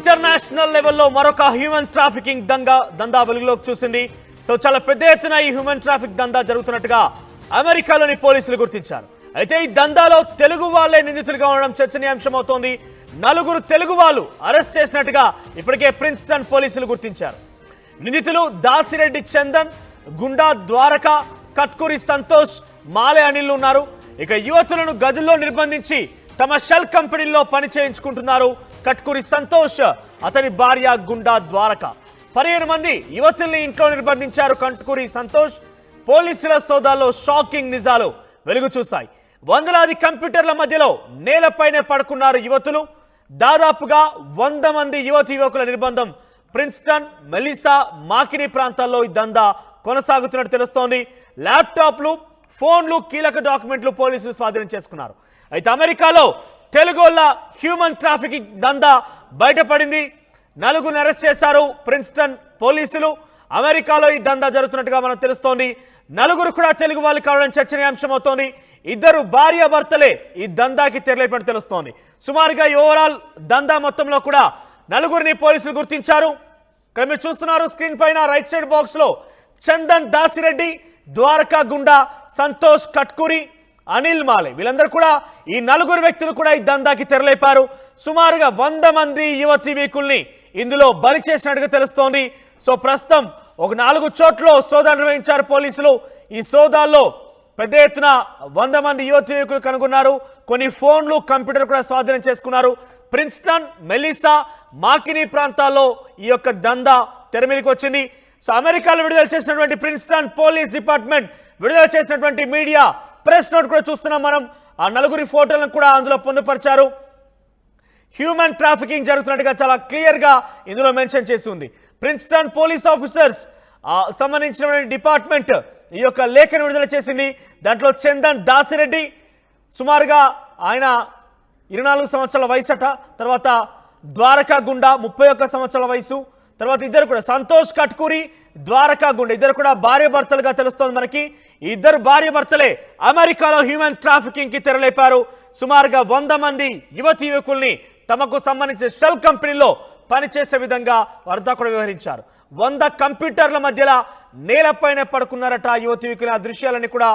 International లెవెల్లో మరొక human trafficking దందా వెలుగులోకి చూసింది. సో చాలా పెద్ద ఎత్తున ఈ హ్యూమన్ ట్రాఫిక్ దందా జరుగుతున్నట్టుగా అమెరికాలోని పోలీసులు గుర్తించారు. అయితే ఈ దందాలో తెలుగు వాళ్ళే నిందితులుగా ఉండడం చర్చనీయాంశం అవుతోంది. 4 తెలుగు వాళ్ళు అరెస్ట్ చేసినట్టుగా ఇప్పటికే ప్రిన్స్టన్ పోలీసులు గుర్తించారు. నిందితులు దాసిరెడ్డి చందన్, గుండా ద్వారక, కట్కూరి సంతోష్, మాలే అనిల్ ఉన్నారు. ఇక యువతులను గదుల్లో నిర్బంధించి తమ షెల్ కంపెనీల్లో పని చేయించుకుంటున్నారు కట్కూరి సంతోష్, అతని భార్య గుండా ద్వారక. 15 మంది యువతుల్ని ఇంట్లో నిర్బంధించారు కట్కూరి సంతోష్. పోలీసుల సోదాల్లో షాకింగ్ నిజాలు వెలుగు చూశాయి. వందలాది కంప్యూటర్ల మధ్యలో నేలపైనే పడుకున్నారు యువతులు. దాదాపుగా 100 మంది యువకుల నిర్బంధం ప్రిన్స్టన్, మెలిసా, మాకిని ప్రాంతాల్లో ఈ దందా కొనసాగుతున్నట్టు తెలుస్తోంది. ల్యాప్టాప్లు, ఫోన్లు, కీలక డాక్యుమెంట్లు పోలీసులు స్వాధీనం చేసుకున్నారు. అయితే అమెరికాలో తెలుగోళ్ళ హ్యూమన్ ట్రాఫికింగ్ దందా బయటపడింది. 4 అరెస్ట్ చేశారు ప్రిన్స్టన్ పోలీసులు. అమెరికాలో ఈ దందా జరుగుతున్నట్టుగా మనకు తెలుస్తోంది. 4 కూడా తెలుగు వాళ్ళు కావడం చర్చనీయాంశం అవుతోంది. 2 భార్యాభర్తలే ఈ దందాకి తెరలేపని తెలుస్తోంది. సుమారుగా ఓవరాల్ దందా మొత్తంలో కూడా 4 పోలీసులు గుర్తించారు. ఇక్కడ మీరు చూస్తున్నారు స్క్రీన్ పైన రైట్ సైడ్ బాక్స్ లో చందన్, దాసిరెడ్డి, ద్వారకా, గుండా, సంతోష్, కట్కూరి, అనిల్, మాలే వీళ్ళందరూ కూడా ఈ 4 వ్యక్తులు కూడా ఈ దందాకి తెరలేపారు. సుమారుగా 100 మంది యువకుల్ని ఇందులో బలి చేసినట్టుగా తెలుస్తోంది. సో ప్రస్తుతం ఒక 4 చోట్ల సోదాలు నిర్వహించారు పోలీసులు. ఈ సోదాల్లో పెద్ద ఎత్తున 100 మంది యువకులు కనుగొన్నారు. కొన్ని ఫోన్లు, కంప్యూటర్ కూడా స్వాధీనం చేసుకున్నారు. ప్రిన్స్టన్, మెలిసా, మాకిని ప్రాంతాల్లో ఈ యొక్క దందా తెరమీదకి వచ్చింది. సో అమెరికాలో విడుదల చేసినటువంటి ప్రిన్స్టన్ పోలీస్ డిపార్ట్మెంట్ విడుదల చేసినటువంటి మీడియా ప్రెస్ నోట్ కూడా చూస్తున్నాం మనం. ఆ 4 ఫోటోలను కూడా అందులో పొందుపరిచారు. హ్యూమన్ ట్రాఫికింగ్ జరుగుతున్నట్టుగా చాలా క్లియర్ గా ఇందులో మెన్షన్ చేసి ఉంది. ప్రిన్స్టన్ పోలీస్ ఆఫీసర్స్ సంబంధించిన డిపార్ట్మెంట్ ఈ యొక్క లేఖను విడుదల చేసింది. దాంట్లో చందన్, దాసిరెడ్డి సుమారుగా ఆయన 24 సంవత్సరాల వయసట. తర్వాత ద్వారకా, గుండా 31 సంవత్సరాల వయసు. తర్వాత ఇద్దరు కూడా సంతోష్, కట్కూరి, ద్వారకా, గుండా ఇద్దరు కూడా భార్యాభర్తలుగా తెలుస్తోంది మనకి. ఈ 2 భార్యాభర్తలే అమెరికాలో హ్యూమన్ ట్రాఫికింగ్ కి తెరలేపారు. సుమారుగా 100 మంది యువకుల్ని తమకు సంబంధించిన షెల్ కంపెనీలో పనిచేసే విధంగా వారంతా కూడా వ్యవహరించారు. 100 కంప్యూటర్ల మధ్యలో నేలపైన పడుకున్నారట యువకుల. ఆ దృశ్యాలని కూడా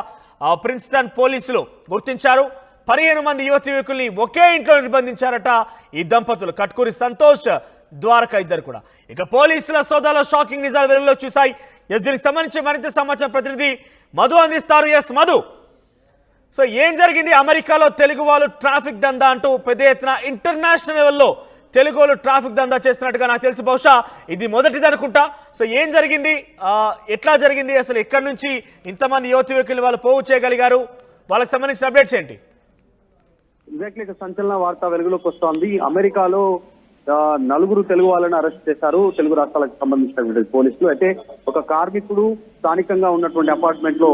ప్రిన్స్టన్ పోలీసులు గుర్తించారు. 15 మంది యువకుల్ని ఒకే ఇంట్లో నిర్బంధించారట ఈ దంపతులు, కట్కూరి సంతోష్, ద్వారకా ఇద్దరు కూడా. ఇక పోలీసుల సోదాలో షాకింగ్ నిజాలు వెలుగులో చూశాయి. దీనికి సంబంధించి మరింత సమాచారం ప్రతినిధి మధు అందిస్తారు. మధు, సో ఏం జరిగింది అమెరికాలో తెలుగు వాళ్ళు ట్రాఫిక్ దందా అంటూ పెద్ద ఎత్తున ఇంటర్నేషనల్ లెవెల్లో తెలుగు వాళ్ళు ట్రాఫిక్ దందా చేస్తున్నట్టుగా నాకు తెలిసి బహుశా ఇది మొదటిది అనుకుంటా. సో ఏం జరిగింది, ఎట్లా జరిగింది, అసలు ఎక్కడి నుంచి ఇంతమంది యువకులు వాళ్ళు పోగు చేయగలిగారు, వాళ్ళకి సంబంధించిన అప్డేట్స్ ఏంటి? ఎగ్జాక్ట్లీ సంచలన వార్త వెలుగులోకి వస్తోంది. అమెరికాలో 4 తెలుగు వాళ్ళని అరెస్ట్ చేశారు తెలుగు రాష్ట్రాలకు సంబంధించిన పోలీసులు. అయితే ఒక కార్మికుడు స్థానికంగా ఉన్నటువంటి అపార్ట్మెంట్ లో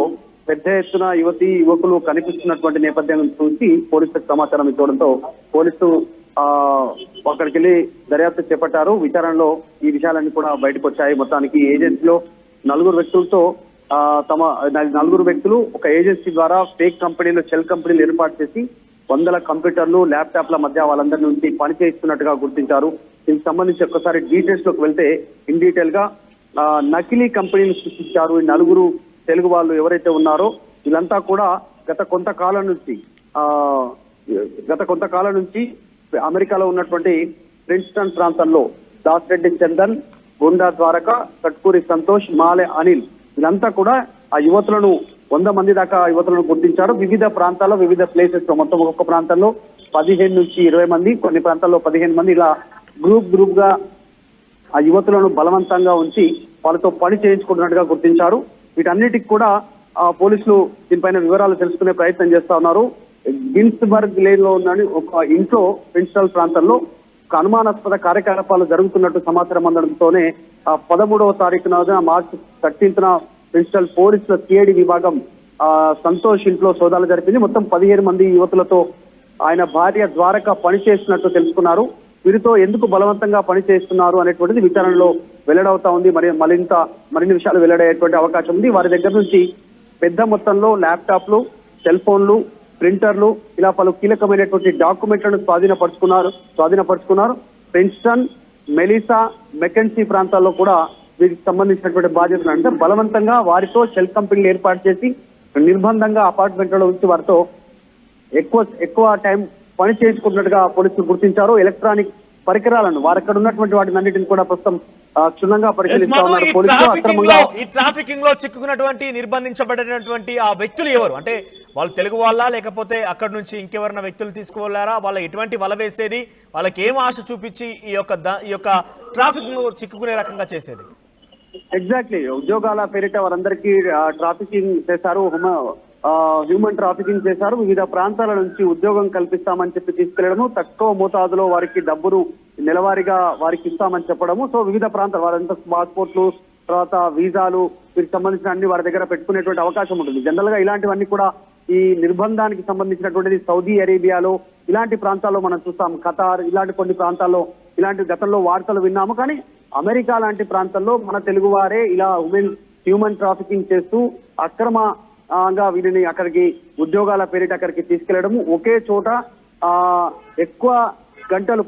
పెద్ద ఎత్తున యువకులు కనిపిస్తున్నటువంటి నేపథ్యం చూసి పోలీసులకు సమాచారం ఇవ్వడంతో పోలీసులు అక్కడికి వెళ్లి దర్యాప్తు చేపట్టారు. విచారణలో ఈ విషయాలన్నీ కూడా బయటకు వచ్చాయి. మొత్తానికి ఏజెన్సీలో 4 వ్యక్తులతో తమ 4 వ్యక్తులు ఒక ఏజెన్సీ ద్వారా ఫేక్ కంపెనీలు, షెల్ కంపెనీలు ఏర్పాటు చేసి 100 కంప్యూటర్లు, ల్యాప్టాప్ల మధ్య వాళ్ళందరి నుంచి పని చేయిస్తున్నట్టుగా గుర్తించారు. దీనికి సంబంధించి ఒక్కసారి డీటెయిల్స్ లోకి వెళ్తే ఇన్ డీటెయిల్ గా నకిలీ కంపెనీలు సృష్టించారు ఈ 4 తెలుగు వాళ్ళు ఎవరైతే ఉన్నారో. వీళ్ళంతా కూడా గత కొంతకాలం నుంచి అమెరికాలో ఉన్నటువంటి ప్రిన్స్టన్ ప్రాంతంలో దాసిరెడ్డి చందన్, గుండా ద్వారక, కట్కూరి సంతోష్, మాలే అనిల్ వీళ్ళంతా కూడా ఆ యువతులను 100 మంది దాకా యువతులను గుర్తించారు. వివిధ ప్రాంతాల్లో, వివిధ ప్లేసెస్ లో మొత్తం ఒక్కొక్క ప్రాంతంలో 15 నుంచి 20 మంది, కొన్ని ప్రాంతాల్లో 15 మంది ఇలా గ్రూప్ గా ఆ యువతులను బలవంతంగా ఉంచి వాళ్ళతో పని చేయించుకుంటున్నట్టుగా గుర్తించారు. వీటన్నిటికి కూడా పోలీసులు దీనిపైన వివరాలు తెలుసుకునే ప్రయత్నం చేస్తా ఉన్నారు. గిన్స్బర్గ్ లేన్ లో ఉన్న ఒక ఇంట్లో ప్రిన్స్టన్ ప్రాంతంలో ఒక అనుమానాస్పద కార్యకలాపాలు జరుగుతున్నట్టు సమాచారం అందడంతోనే 13వ తారీఖున మార్చి 13న ప్రిన్స్టన్ పోలీసుల సిఐడి విభాగం సంతోష్ ఇంట్లో సోదాలు జరిపింది. మొత్తం 15 మంది యువతులతో ఆయన భార్య ద్వారక పనిచేస్తున్నట్టు తెలుసుకున్నారు. వీరితో ఎందుకు బలవంతంగా పనిచేస్తున్నారు అనేటువంటిది విచారణలో వెల్లడవుతా ఉంది. మరిన్ని విషయాలు వెల్లడయ్యేటువంటి అవకాశం ఉంది. వారి దగ్గర నుంచి పెద్ద మొత్తంలో ల్యాప్టాప్లు, సెల్ ఫోన్లు, ప్రింటర్లు ఇలా పలు కీలకమైనటువంటి డాక్యుమెంట్లను స్వాధీనపరుచుకున్నారు. ప్రిన్స్టన్ మెలిసా, మెకెన్సీ ప్రాంతాల్లో కూడా వీరికి సంబంధించినటువంటి బాధ్యతలు అంటే బలవంతంగా వారితో షెల్ కంపెనీలు ఏర్పాటు చేసి నిర్బంధంగా అపార్ట్మెంట్లలో ఉంచి వారితో ఎక్కువ టైం పని చేసుకున్నట్టుగా పోలీసులు గుర్తించారు. ఎలక్ట్రానిక్ పరికరాలను వారు అక్కడ ఉన్నటువంటి వాటిని అన్నిటిని కూడా ప్రస్తుతం క్షుణ్ణంగా పరిశీలిస్తా ఉన్నారు పోలీసులు. అక్రమంగా ఈ ట్రాఫికింగ్ లో చిక్కుకున్నటువంటి నిర్బంధించబడినటువంటి ఆ వ్యక్తులు ఎవరు? అంటే వాళ్ళు తెలుగు వాళ్ళ, లేకపోతే అక్కడ నుంచి ఇంకెవరైనా వ్యక్తులు తీసుకువెళ్లారా? వాళ్ళ ఎటువంటి వల వేసేది, వాళ్ళకి ఏం ఆశ చూపించి ఈ యొక్క ట్రాఫిక్ లో చిక్కుకునే రకంగా చేసేది? ఎగ్జాక్ట్లీ ఉద్యోగాల పేరిట వారందరికీ ట్రాఫికింగ్ చేశారు, హ్యూమన్ ట్రాఫికింగ్ చేశారు. వివిధ ప్రాంతాల నుంచి ఉద్యోగం కల్పిస్తామని చెప్పి తీసుకెళ్లడము, తక్కువ మోతాదులో వారికి డబ్బును నెలవారీగా వారికి ఇస్తామని చెప్పడము. సో వివిధ ప్రాంతాలు వారంతా పాస్పోర్ట్లు, తర్వాత వీసాలు, వీరికి సంబంధించిన అన్ని వారి దగ్గర పెట్టుకునేటువంటి అవకాశం ఉంటుంది. జనరల్ గా ఇలాంటివన్నీ కూడా ఈ నిర్బంధానికి సంబంధించినటువంటిది సౌదీ అరేబియాలో ఇలాంటి ప్రాంతాల్లో మనం చూస్తాం, ఖతార్ ఇలాంటి కొన్ని ప్రాంతాల్లో ఇలాంటి గతంలో వార్తలు విన్నాము. కానీ అమెరికా లాంటి ప్రాంతాల్లో మన తెలుగు వారే ఇలా హ్యూమన్ ట్రాఫికింగ్ చేస్తూ అక్రమంగా వీరిని అక్కడికి ఉద్యోగాల పేరిట అక్కడికి తీసుకెళ్లడము, ఒకే చోట ఎక్కువ గంటలు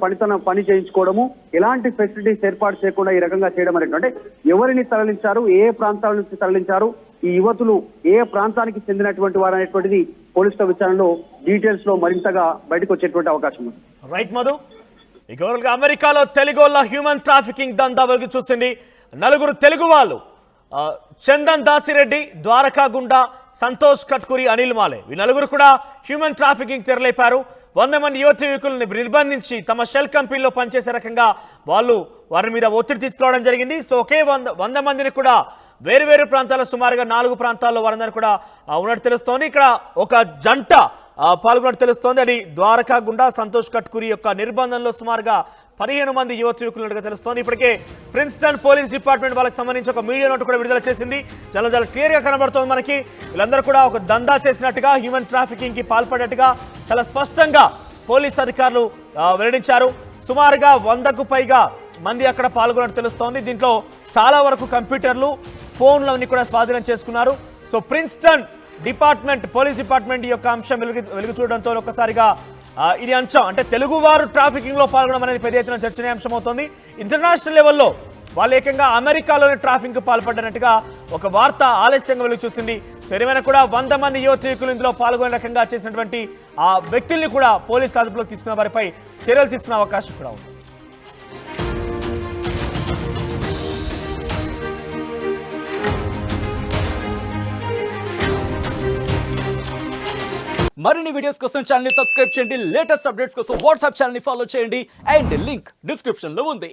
పని చేయించుకోవడము, ఎలాంటి ఫెసిలిటీస్ ఏర్పాటు చేయకుండా ఈ రకంగా చేయడం అనేటువంటి ఎవరిని తరలించారు, ఏ ప్రాంతాల నుంచి తరలించారు, ఈ యువతులు ఏ ప్రాంతానికి చెందినటువంటి వారు అనేటువంటిది పోలీసుల విచారణలో డీటెయిల్స్ లో మరింతగా బయటకు వచ్చేటువంటి అవకాశం ఉంది. రైట్ మధు. ఇక అమెరికాలో తెలుగోళ్ళ హ్యూమన్ ట్రాఫికింగ్ దందా వెలుగు చూసింది. 4 తెలుగు వాళ్ళు, చందన్ దాసిరెడ్డి, ద్వారకా గుండా, సంతోష్ కట్కూరి, అనిల్ మాలే, ఈ 4 కూడా హ్యూమన్ ట్రాఫికింగ్ తెరలేపారు. 100 మంది యువకులను నిర్బంధించి తమ షెల్ కంపెనీలో పనిచేసే రకంగా వారి మీద ఒత్తిడి తీసుకురావడం జరిగింది. సో ఒకే 100 మందిని కూడా వేరు ప్రాంతాల్లో సుమారుగా 4 ప్రాంతాల్లో వారందరూ కూడా ఉన్నట్టు తెలుస్తోంది. ఇక్కడ ఒక జంట పాల్గొన్నట్టు తెలుస్తోంది. అది ద్వారకా గుండా, సంతోష్ కట్కూరి యొక్క నిర్బంధంలో సుమారుగా 15 మంది యువకులుగా తెలుస్తోంది. ఇప్పటికే ప్రిన్స్టన్ పోలీస్ డిపార్ట్మెంట్ వాళ్ళకి సంబంధించి ఒక మీడియా నోట్ కూడా విడుదల చేసింది. చాలా క్లియర్ గా కనబడుతోంది మనకి. వీళ్ళందరూ కూడా ఒక దందా చేసినట్టుగా, హ్యూమన్ ట్రాఫికింగ్ కి పాల్పడినట్టుగా చాలా స్పష్టంగా పోలీస్ అధికారులు వెల్లడించారు. సుమారుగా 100కు పైగా మంది అక్కడ పాల్గొన్నట్టు తెలుస్తోంది. దీంట్లో చాలా వరకు కంప్యూటర్లు, ఫోన్లు అన్ని కూడా స్వాధీనం చేసుకున్నారు. So Princeton department, police department యొక్క అంశం వెలుగు చూడడంతో ఒక్కసారిగా ఇది అంశం అంటే తెలుగువారు ట్రాఫికింగ్ లో పాల్గొనడం అనేది పెద్ద ఎత్తున చర్చనీయాంశం అవుతుంది. ఇంటర్నేషనల్ లెవెల్లో వాళ్ళు ఏకంగా అమెరికాలోని ట్రాఫిక్ కు పాల్పడినట్టుగా ఒక వార్త ఆలస్యంగా వెలుగు చూసింది. సో ఏమైనా కూడా 100 మంది యువకులు ఇందులో పాల్గొనే రకంగా చేసినటువంటి ఆ వ్యక్తుల్ని కూడా పోలీసులు అదుపులోకి తీసుకున్న వారిపై చర్యలు తీసుకునే అవకాశం కూడా ఉంది. మరిన్ని వీడియోస్ కోసం ఛానల్ ని సబ్స్క్రైబ్ చేయండి. లేటెస్ట్ అప్డేట్స్ కోసం వాట్సాప్ ఛానల్ ని ఫాలో చేయండి. అండ్ లింక్ డిస్క్రిప్షన్ లో ఉంది.